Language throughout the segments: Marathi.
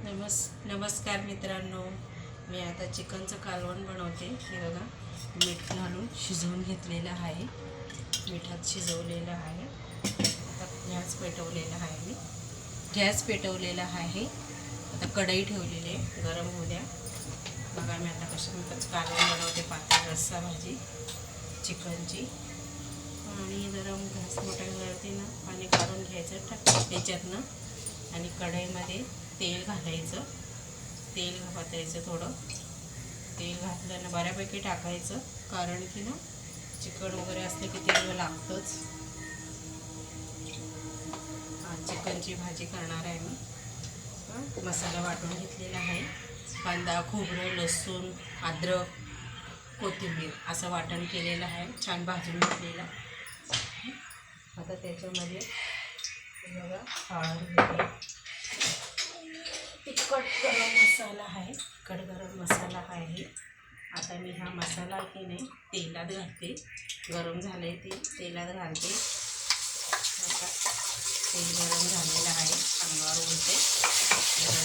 नमस्कार मित्रांनो, मी आता चिकनचं कालवण बनवते. हे बघा, मीठ घालून शिजवून घेतलेलं आहे, मिठात शिजवलेलं आहे. आता गॅस पेटवलेला आहे. आता कढई ठेवलेली आहे, गरम होऊ द्या. बघा मी आता कशा कालवण बनवते, पातळ रस्सा भाजी चिकनची. आणि जरा गॅस मोठा वरती ना पाणी काढून घ्यायचं त्याच्यातनं, आणि कढईमध्ये तेल घालायचं. तेल घालायचं, थोडं तेल घातलं ना बऱ्यापैकी टाकायचं, कारण की ना चिकन वगैरे असले की तेल लागतंच. आज चिकनची भाजी करणार आहे मी. मसाला वाटून घेतलेला आहे. कांदा, खोबरं, लसूण, अद्रक, कोथिंबीर असं वाटण केलेलं आहे, छान भाजून घेतलेलं. आता त्याच्यामध्ये बघा हळद, तिखट गरम मसाला आहे. आता मी हा मसाला की नाही तेलात घालते. गरम झाले तेलात घालते. आता तेल गरम झालेलं आहे, अंगावर उडते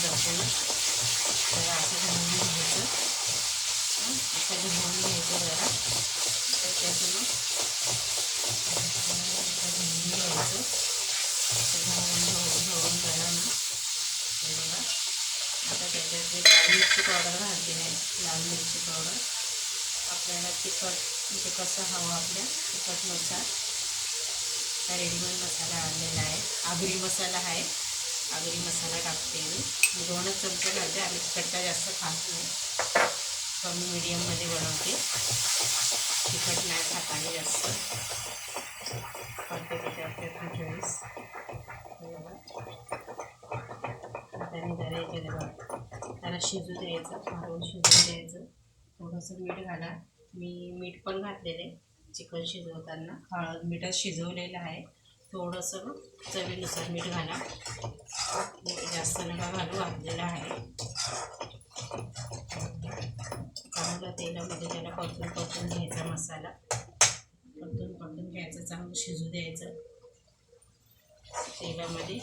जपून. जरा असं धुवून घ्यायचं, जरा त्याच्यातून धुवून घ्यायचं. धुवून झालं ना, हे बघा. आता त्याच्यात मी लाल मिरची पावडर घालते आहे. लाल मिरची पावडर आपल्याला तिखट म्हणजे कसं हवं आपल्या तिखटनुसार. रेडीमेड मसाला आणलेला आहे, आगरी मसाला आहे. आगरी मसाला टाकते मी 2च चमचे घालते. आम्ही तिखटचा जास्त खात नाही, कमी मीडियममध्ये बनवते. तिखट नाही खात आणि जास्त करते त्याच्या आपल्या चॉईस. आता मी जरा त्याला शिजू द्यायचं, हळून शिजून द्यायचं. थोडंसं मीठ घाला. मी मीठ पण घातलेलं आहे चिकन शिजवताना. हळद मिठात शिजवलेलं आहे. थोडंसं चवीनुसार मीठ घाला, जास्त नका घालू, घातलेलं आहे. चांगलं तेलामध्ये त्याला परतून घ्यायचा मसाला, परतून घ्यायचं, चांगलं शिजू द्यायचं तेलामध्ये.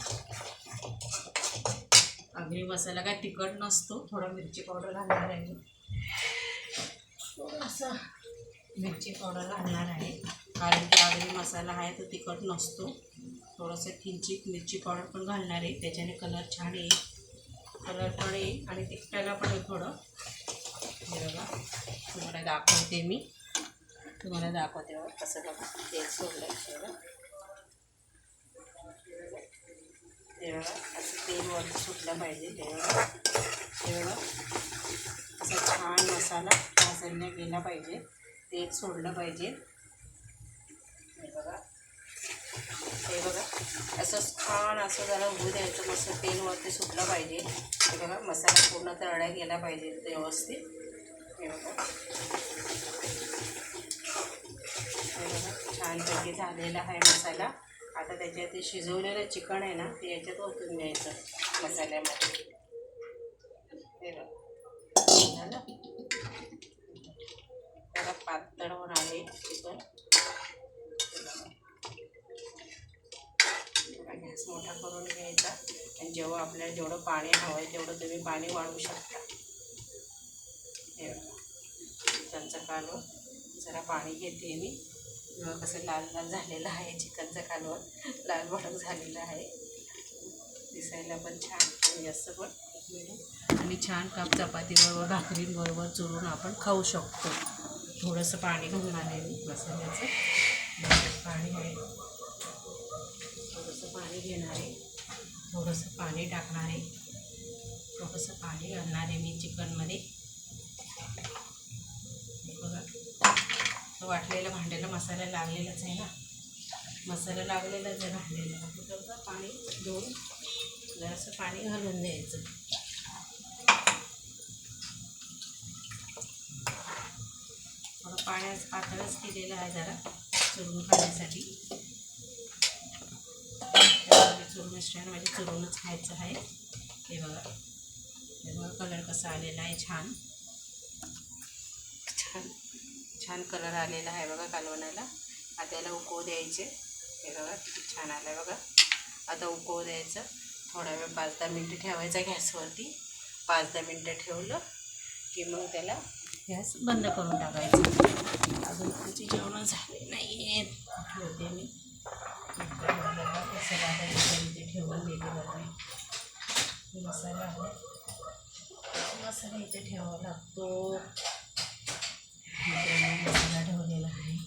आगरी मसाला काय तिखट नसतो, थोडा मिरची पावडर घालणार आहे. थोडंसं मिरची पावडर घालणार आहे, कारण की आगरी मसाला आहे तो तिखट नसतो. थोडंसं किंचित मिरची पावडर पण घालणार आहे, त्याच्याने कलर छान येईल. आणि तिखटाला पण थोडं. हे बघा, तुम्हाला दाखवते कसं बघा तेल सोडलं. तेवढं असं तेल वरती सुटलं पाहिजे. तेवढं असं छान मसाला भाजल्या गेला पाहिजे, तेल सोडलं पाहिजे. हे बघा असं छान असं जरा होऊ द्यायचं. मस्त तेल वरती सुटलं पाहिजे. हे बघा मसाला पूर्ण तळल्या गेला पाहिजे व्यवस्थित. हे बघा छानपैकी झालेला आहे मसाला. आता त्याच्यात ते शिजवलेलं चिकन आहे ना, ते याच्यात ओतून द्यायचं मसाल्यामध्ये. हे बघा झालं, जरा पातळ होणार आहे चिकन. गॅस मोठा करून घ्यायचा, आणि जेव्हा आपल्याला जेवढं पाणी हवं आहे तेवढं तुम्ही पाणी वाढवू शकता. हे बघा चिकनचं कालवण, जरा पाणी घेते मी. कसं लाल लाल झालेलं आहे चिकनचं कालवण, लाल भडक झालेलं आहे. दिसायला पण छान आणि जास्त पण मिळेल, आणि छान काप चपातीबरोबर भाकरींबरोबर चुरून आपण खाऊ शकतो. थोडंसं पाणी घालणार आहे मी मसाल्याचं. पाणी आहे, थोडंसं पाणी घेणार आहे, थोडंसं पाणी टाकणार आहे, थोडंसं पाणी घालणार आहे मी चिकनमध्ये. बघा तो वाटलेल्या भांड्याला मसाला लागलेलाच आहे ना, मसाला लागलेलाच आहे भांड्याला. थोडंसं पाणी घेऊन जरासं पाणी घालून द्यायचं. थोडं पाण्याचं पातळच केलेलं आहे जरा चुरून खाण्यासाठी. चुरून स्टँडमध्ये चुरूनच खायचं आहे. हे बघा कलर कसा आलेला आहे, छान छान छान कलर आलेला आहे बघा कालवणाला. आता त्याला उकळू द्यायचे. हे बघा किती छान आलं आहे बघा. आता उकळू द्यायचं, थोडा वेळ 5-10 मिनटं ठेवायचा गॅसवरती. 5-10 मिनटं ठेवलं की मग त्याला गॅस बंद करून टाकायचं. अजून आमची जेवणं झाले नाही आहेत. ठेवते मी मसाला आता इथे ठेवून देते. बघा मसाला आहे, मसाला इथे ठेवावा लागतो. मसाला ठेवलेला आहे.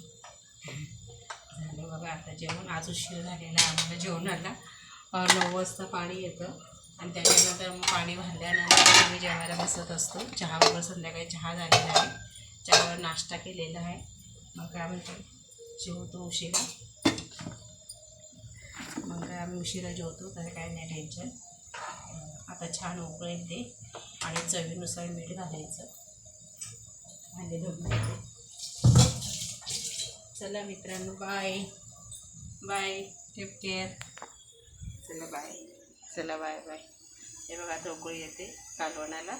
झालं बघा आता जेवण. आज उशीर झालेला आहे आम्हाला जेवणाला. 9 वाजता पाणी येतं आणि त्याच्यानंतर मग पाणी भरल्यानंतर आम्ही जेवायला बसत असतो. चहा वगैरे संध्याकाळी चहा झालेला आहे, चहावर नाश्ता केलेला आहे. मग काय म्हणतो जेवतो उशिरा, मग काय आम्ही उशिरा जेवतो, तर काय नाही टेन्शन. आता छान उकळ येते आणि चवीनुसार मीठ घालायचं. भांडे धुवून घेते. चला मित्रांनो, बाय बाय, टेक केअर. चला बाय, चला बाय बाय. हे बघा आता उकळी येते कालवणाला.